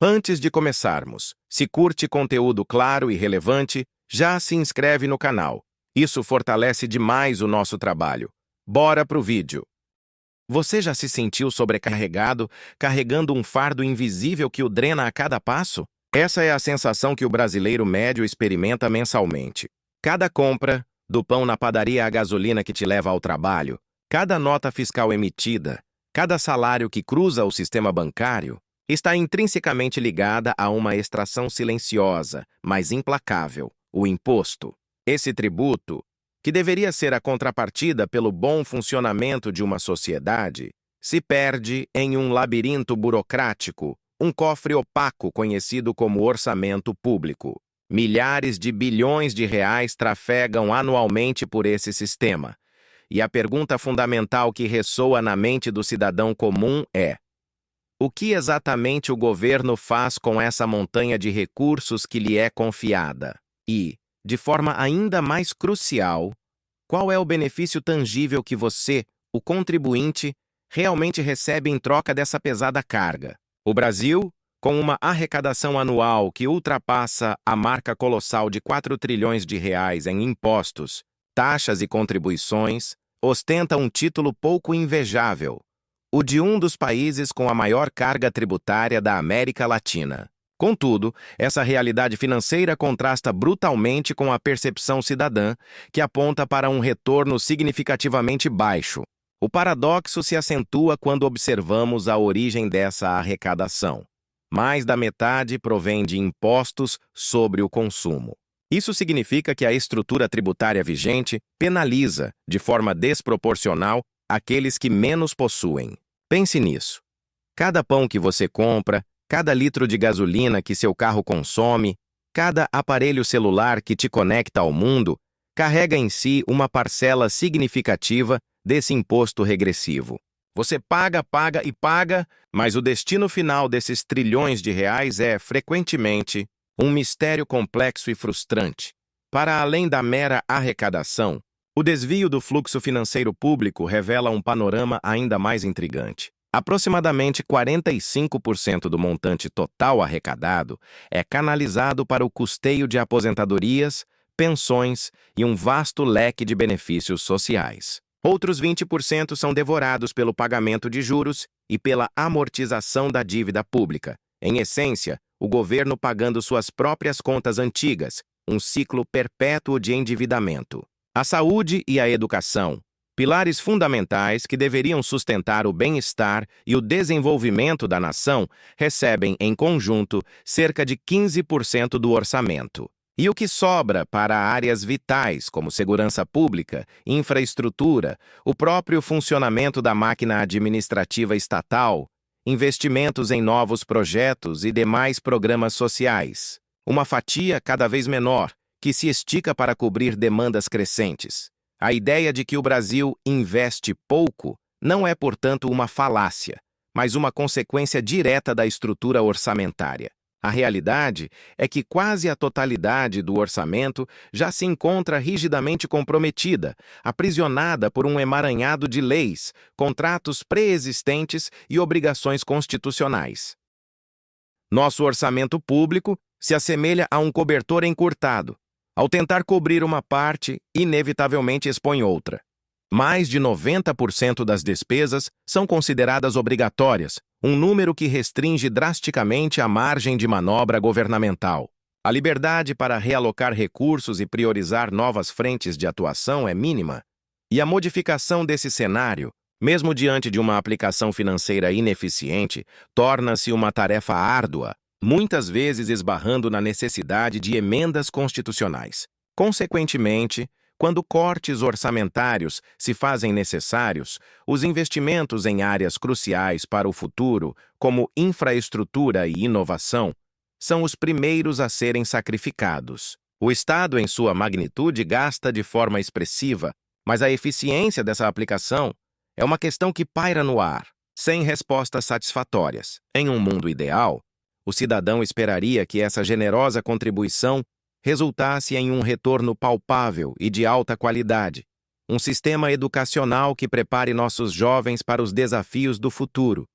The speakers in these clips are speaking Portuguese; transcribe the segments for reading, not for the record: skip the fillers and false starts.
Antes de começarmos, se curte conteúdo claro e relevante, já se inscreve no canal. Isso fortalece demais o nosso trabalho. Bora pro vídeo. Você já se sentiu sobrecarregado, carregando um fardo invisível que o drena a cada passo? Essa é a sensação que o brasileiro médio experimenta mensalmente. Cada compra, do pão na padaria à gasolina que te leva ao trabalho, cada nota fiscal emitida, cada salário que cruza o sistema bancário, está intrinsecamente ligada a uma extração silenciosa, mas implacável, o imposto. Esse tributo, que deveria ser a contrapartida pelo bom funcionamento de uma sociedade, se perde em um labirinto burocrático, um cofre opaco conhecido como orçamento público. Milhares de bilhões de reais trafegam anualmente por esse sistema. E a pergunta fundamental que ressoa na mente do cidadão comum é: o que exatamente o governo faz com essa montanha de recursos que lhe é confiada? E, de forma ainda mais crucial, qual é o benefício tangível que você, o contribuinte, realmente recebe em troca dessa pesada carga? O Brasil, com uma arrecadação anual que ultrapassa a marca colossal de 4 trilhões de reais em impostos, taxas e contribuições, ostenta um título pouco invejável: o de um dos países com a maior carga tributária da América Latina. Contudo, essa realidade financeira contrasta brutalmente com a percepção cidadã, que aponta para um retorno significativamente baixo. O paradoxo se acentua quando observamos a origem dessa arrecadação. Mais da metade provém de impostos sobre o consumo. Isso significa que a estrutura tributária vigente penaliza, de forma desproporcional, aqueles que menos possuem. Pense nisso. Cada pão que você compra, cada litro de gasolina que seu carro consome, cada aparelho celular que te conecta ao mundo, carrega em si uma parcela significativa desse imposto regressivo. Você paga, paga e paga, mas o destino final desses trilhões de reais é, frequentemente, um mistério complexo e frustrante. Para além da mera arrecadação, o desvio do fluxo financeiro público revela um panorama ainda mais intrigante. Aproximadamente 45% do montante total arrecadado é canalizado para o custeio de aposentadorias, pensões e um vasto leque de benefícios sociais. Outros 20% são devorados pelo pagamento de juros e pela amortização da dívida pública. Em essência, o governo pagando suas próprias contas antigas, um ciclo perpétuo de endividamento. A saúde e a educação, pilares fundamentais que deveriam sustentar o bem-estar e o desenvolvimento da nação, recebem, em conjunto, cerca de 15% do orçamento. E o que sobra para áreas vitais como segurança pública, infraestrutura, o próprio funcionamento da máquina administrativa estatal, investimentos em novos projetos e demais programas sociais? Uma fatia cada vez menor, que se estica para cobrir demandas crescentes. A ideia de que o Brasil investe pouco não é, portanto, uma falácia, mas uma consequência direta da estrutura orçamentária. A realidade é que quase a totalidade do orçamento já se encontra rigidamente comprometida, aprisionada por um emaranhado de leis, contratos pré-existentes e obrigações constitucionais. Nosso orçamento público se assemelha a um cobertor encurtado. Ao tentar cobrir uma parte, inevitavelmente expõe outra. Mais de 90% das despesas são consideradas obrigatórias, um número que restringe drasticamente a margem de manobra governamental. A liberdade para realocar recursos e priorizar novas frentes de atuação é mínima. E a modificação desse cenário, mesmo diante de uma aplicação financeira ineficiente, torna-se uma tarefa árdua, muitas vezes esbarrando na necessidade de emendas constitucionais. Consequentemente, quando cortes orçamentários se fazem necessários, os investimentos em áreas cruciais para o futuro, como infraestrutura e inovação, são os primeiros a serem sacrificados. O Estado, em sua magnitude, gasta de forma expressiva, mas a eficiência dessa aplicação é uma questão que paira no ar, sem respostas satisfatórias. Em um mundo ideal, o cidadão esperaria que essa generosa contribuição resultasse em um retorno palpável e de alta qualidade, um sistema educacional que prepare nossos jovens para os desafios do futuro,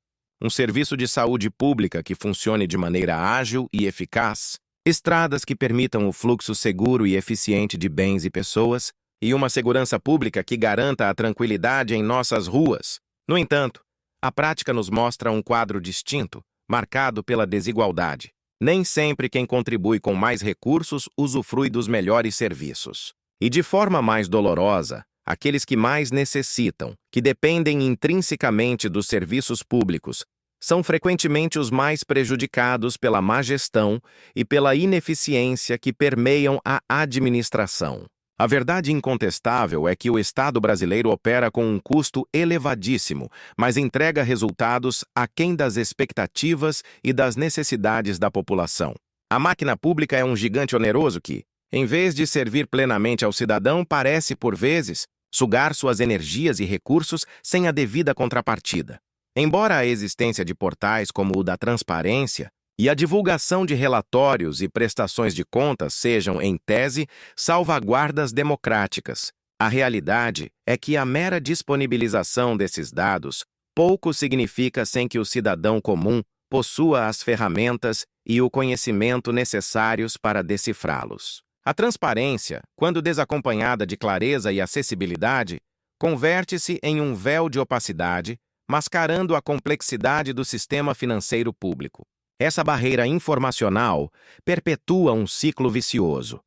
um serviço de saúde pública que funcione de maneira ágil e eficaz, estradas que permitam o fluxo seguro e eficiente de bens e pessoas, e uma segurança pública que garanta a tranquilidade em nossas ruas. No entanto, a prática nos mostra um quadro distinto, marcado pela desigualdade. Nem sempre quem contribui com mais recursos usufrui dos melhores serviços. E de forma mais dolorosa, aqueles que mais necessitam, que dependem intrinsecamente dos serviços públicos, são frequentemente os mais prejudicados pela má gestão e pela ineficiência que permeiam a administração. A verdade incontestável é que o Estado brasileiro opera com um custo elevadíssimo, mas entrega resultados aquém das expectativas e das necessidades da população. A máquina pública é um gigante oneroso que, em vez de servir plenamente ao cidadão, parece, por vezes, sugar suas energias e recursos sem a devida contrapartida. Embora a existência de portais como o da transparência e a divulgação de relatórios e prestações de contas sejam, em tese, salvaguardas democráticas, a realidade é que a mera disponibilização desses dados pouco significa sem que o cidadão comum possua as ferramentas e o conhecimento necessários para decifrá-los. A transparência, quando desacompanhada de clareza e acessibilidade, converte-se em um véu de opacidade, mascarando a complexidade do sistema financeiro público. Essa barreira informacional perpetua um ciclo vicioso.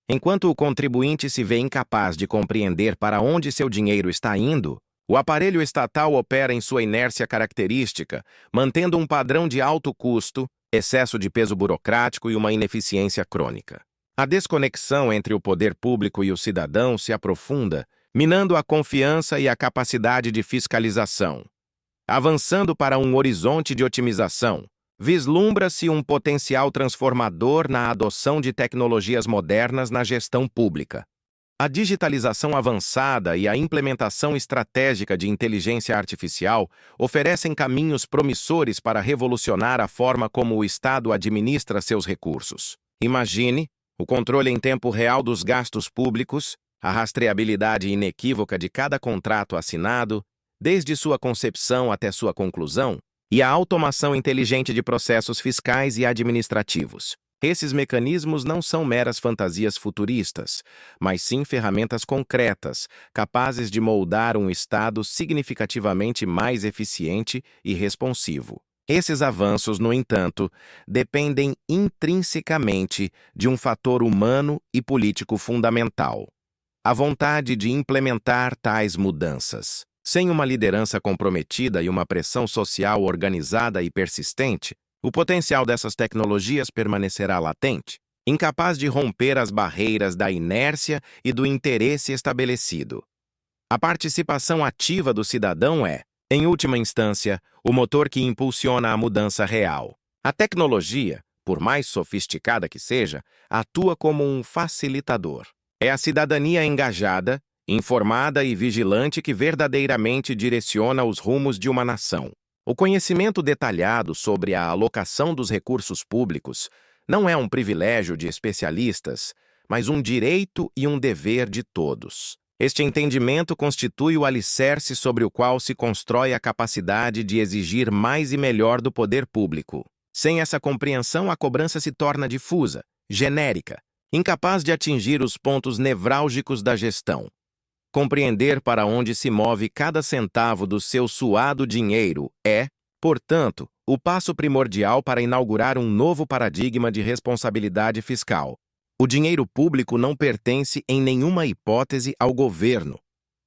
Enquanto o contribuinte se vê incapaz de compreender para onde seu dinheiro está indo, o aparelho estatal opera em sua inércia característica, mantendo um padrão de alto custo, excesso de peso burocrático e uma ineficiência crônica. A desconexão entre o poder público e o cidadão se aprofunda, minando a confiança e a capacidade de fiscalização. Avançando para um horizonte de otimização, vislumbra-se um potencial transformador na adoção de tecnologias modernas na gestão pública. A digitalização avançada e a implementação estratégica de inteligência artificial oferecem caminhos promissores para revolucionar a forma como o Estado administra seus recursos. Imagine o controle em tempo real dos gastos públicos, a rastreabilidade inequívoca de cada contrato assinado, desde sua concepção até sua conclusão, e a automação inteligente de processos fiscais e administrativos. Esses mecanismos não são meras fantasias futuristas, mas sim ferramentas concretas, capazes de moldar um Estado significativamente mais eficiente e responsivo. Esses avanços, no entanto, dependem intrinsecamente de um fator humano e político fundamental: a vontade de implementar tais mudanças. Sem uma liderança comprometida e uma pressão social organizada e persistente, o potencial dessas tecnologias permanecerá latente, incapaz de romper as barreiras da inércia e do interesse estabelecido. A participação ativa do cidadão é, em última instância, o motor que impulsiona a mudança real. A tecnologia, por mais sofisticada que seja, atua como um facilitador. É a cidadania engajada, informada e vigilante que verdadeiramente direciona os rumos de uma nação. O conhecimento detalhado sobre a alocação dos recursos públicos não é um privilégio de especialistas, mas um direito e um dever de todos. Este entendimento constitui o alicerce sobre o qual se constrói a capacidade de exigir mais e melhor do poder público. Sem essa compreensão, a cobrança se torna difusa, genérica, incapaz de atingir os pontos nevrálgicos da gestão. Compreender para onde se move cada centavo do seu suado dinheiro é, portanto, o passo primordial para inaugurar um novo paradigma de responsabilidade fiscal. O dinheiro público não pertence em nenhuma hipótese ao governo.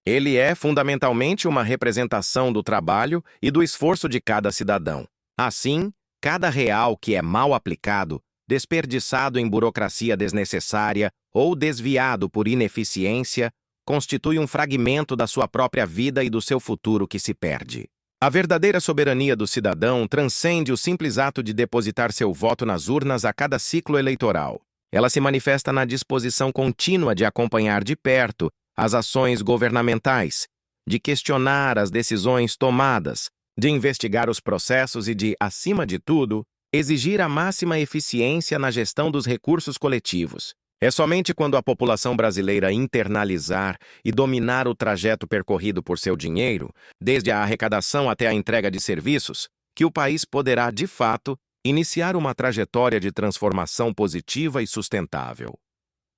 Ele é fundamentalmente uma representação do trabalho e do esforço de cada cidadão. Assim, cada real que é mal aplicado, desperdiçado em burocracia desnecessária ou desviado por ineficiência, constitui um fragmento da sua própria vida e do seu futuro que se perde. A verdadeira soberania do cidadão transcende o simples ato de depositar seu voto nas urnas a cada ciclo eleitoral. Ela se manifesta na disposição contínua de acompanhar de perto as ações governamentais, de questionar as decisões tomadas, de investigar os processos e de, acima de tudo, exigir a máxima eficiência na gestão dos recursos coletivos. É somente quando a população brasileira internalizar e dominar o trajeto percorrido por seu dinheiro, desde a arrecadação até a entrega de serviços, que o país poderá, de fato, iniciar uma trajetória de transformação positiva e sustentável.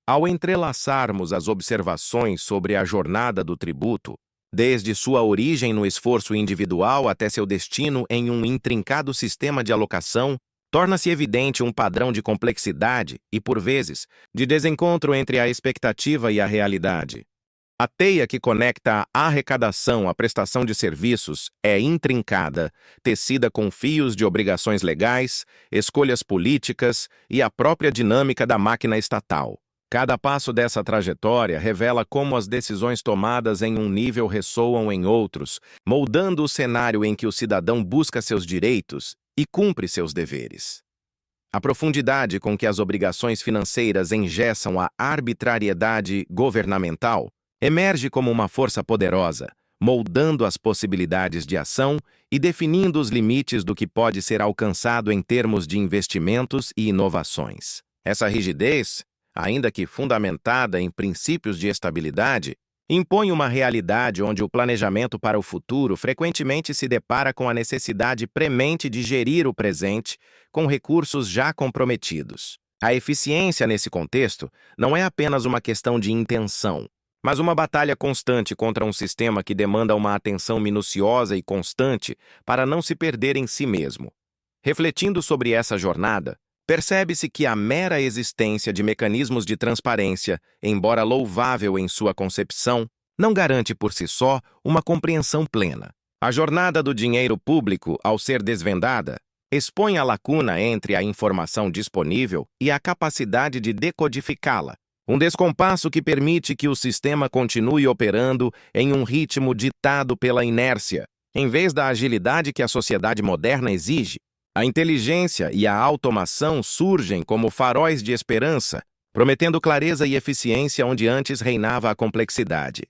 Ao entrelaçarmos as observações sobre a jornada do tributo, desde sua origem no esforço individual até seu destino em um intrincado sistema de alocação, torna-se evidente um padrão de complexidade e, por vezes, de desencontro entre a expectativa e a realidade. A teia que conecta a arrecadação à prestação de serviços é intrincada, tecida com fios de obrigações legais, escolhas políticas e a própria dinâmica da máquina estatal. Cada passo dessa trajetória revela como as decisões tomadas em um nível ressoam em outros, moldando o cenário em que o cidadão busca seus direitos e cumpre seus deveres. A profundidade com que as obrigações financeiras engessam a arbitrariedade governamental emerge como uma força poderosa, moldando as possibilidades de ação e definindo os limites do que pode ser alcançado em termos de investimentos e inovações. Essa rigidez, ainda que fundamentada em princípios de estabilidade, impõe uma realidade onde o planejamento para o futuro frequentemente se depara com a necessidade premente de gerir o presente com recursos já comprometidos. A eficiência nesse contexto não é apenas uma questão de intenção, mas uma batalha constante contra um sistema que demanda uma atenção minuciosa e constante para não se perder em si mesmo. Refletindo sobre essa jornada, percebe-se que a mera existência de mecanismos de transparência, embora louvável em sua concepção, não garante por si só uma compreensão plena. A jornada do dinheiro público, ao ser desvendada, expõe a lacuna entre a informação disponível e a capacidade de decodificá-la, um descompasso que permite que o sistema continue operando em um ritmo ditado pela inércia, em vez da agilidade que a sociedade moderna exige. A inteligência e a automação surgem como faróis de esperança, prometendo clareza e eficiência onde antes reinava a complexidade.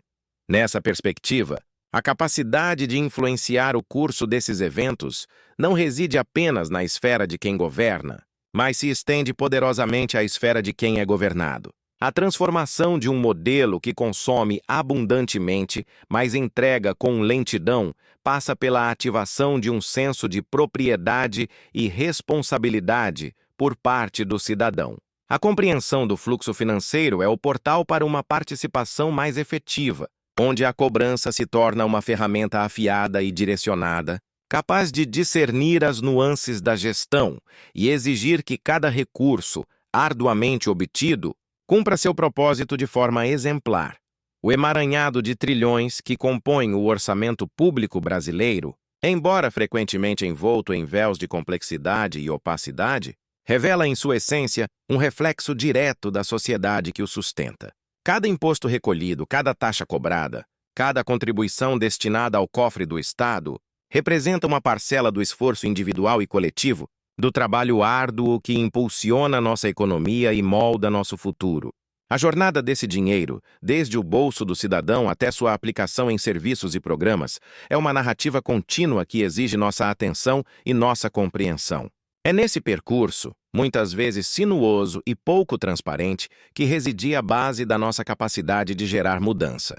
Nessa perspectiva, a capacidade de influenciar o curso desses eventos não reside apenas na esfera de quem governa, mas se estende poderosamente à esfera de quem é governado. A transformação de um modelo que consome abundantemente, mas entrega com lentidão, passa pela ativação de um senso de propriedade e responsabilidade por parte do cidadão. A compreensão do fluxo financeiro é o portal para uma participação mais efetiva, onde a cobrança se torna uma ferramenta afiada e direcionada, capaz de discernir as nuances da gestão e exigir que cada recurso, arduamente obtido, cumpra seu propósito de forma exemplar. O emaranhado de trilhões que compõe o orçamento público brasileiro, embora frequentemente envolto em véus de complexidade e opacidade, revela em sua essência um reflexo direto da sociedade que o sustenta. Cada imposto recolhido, cada taxa cobrada, cada contribuição destinada ao cofre do Estado representa uma parcela do esforço individual e coletivo, do trabalho árduo que impulsiona nossa economia e molda nosso futuro. A jornada desse dinheiro, desde o bolso do cidadão até sua aplicação em serviços e programas, é uma narrativa contínua que exige nossa atenção e nossa compreensão. É nesse percurso, muitas vezes sinuoso e pouco transparente, que residia a base da nossa capacidade de gerar mudança.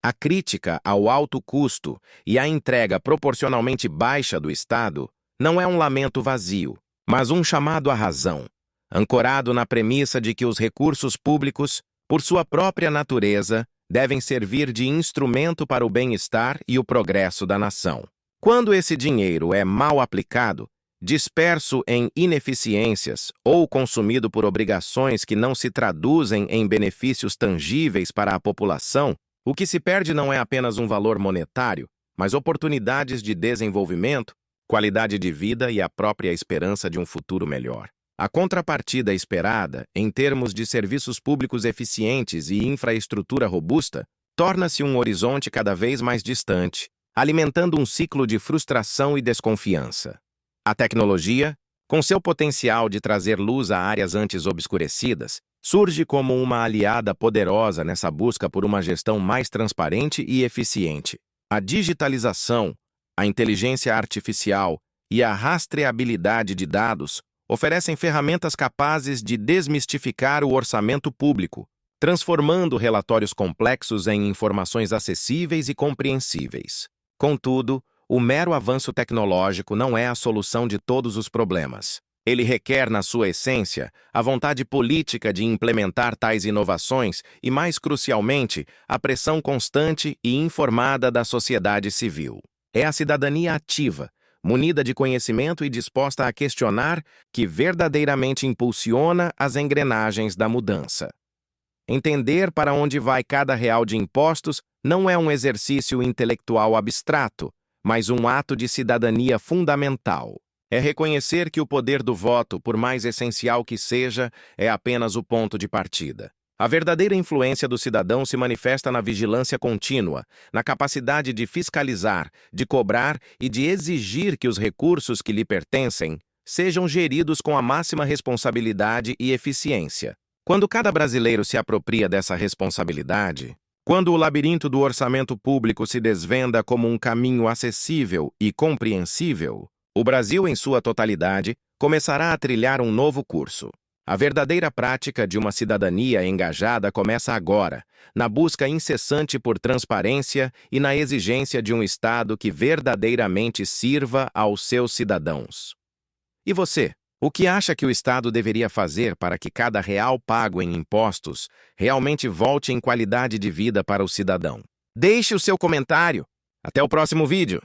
A crítica ao alto custo e à entrega proporcionalmente baixa do Estado não é um lamento vazio, mas um chamado à razão, ancorado na premissa de que os recursos públicos, por sua própria natureza, devem servir de instrumento para o bem-estar e o progresso da nação. Quando esse dinheiro é mal aplicado, disperso em ineficiências ou consumido por obrigações que não se traduzem em benefícios tangíveis para a população, o que se perde não é apenas um valor monetário, mas oportunidades de desenvolvimento, qualidade de vida e a própria esperança de um futuro melhor. A contrapartida esperada, em termos de serviços públicos eficientes e infraestrutura robusta, torna-se um horizonte cada vez mais distante, alimentando um ciclo de frustração e desconfiança. A tecnologia, com seu potencial de trazer luz a áreas antes obscurecidas, surge como uma aliada poderosa nessa busca por uma gestão mais transparente e eficiente. A digitalização, a inteligência artificial e a rastreabilidade de dados oferecem ferramentas capazes de desmistificar o orçamento público, transformando relatórios complexos em informações acessíveis e compreensíveis. Contudo, O mero avanço tecnológico não é a solução de todos os problemas. Ele requer, na sua essência, a vontade política de implementar tais inovações e, mais crucialmente, a pressão constante e informada da sociedade civil. É a cidadania ativa, munida de conhecimento e disposta a questionar, que verdadeiramente impulsiona as engrenagens da mudança. Entender para onde vai cada real de impostos não é um exercício intelectual abstrato, mas um ato de cidadania fundamental. É reconhecer que o poder do voto, por mais essencial que seja, é apenas o ponto de partida. A verdadeira influência do cidadão se manifesta na vigilância contínua, na capacidade de fiscalizar, de cobrar e de exigir que os recursos que lhe pertencem sejam geridos com a máxima responsabilidade e eficiência. Quando cada brasileiro se apropria dessa responsabilidade, quando o labirinto do orçamento público se desvenda como um caminho acessível e compreensível, o Brasil, em sua totalidade, começará a trilhar um novo curso. A verdadeira prática de uma cidadania engajada começa agora, na busca incessante por transparência e na exigência de um Estado que verdadeiramente sirva aos seus cidadãos. E você? O que acha que o Estado deveria fazer para que cada real pago em impostos realmente volte em qualidade de vida para o cidadão? Deixe o seu comentário. Até o próximo vídeo!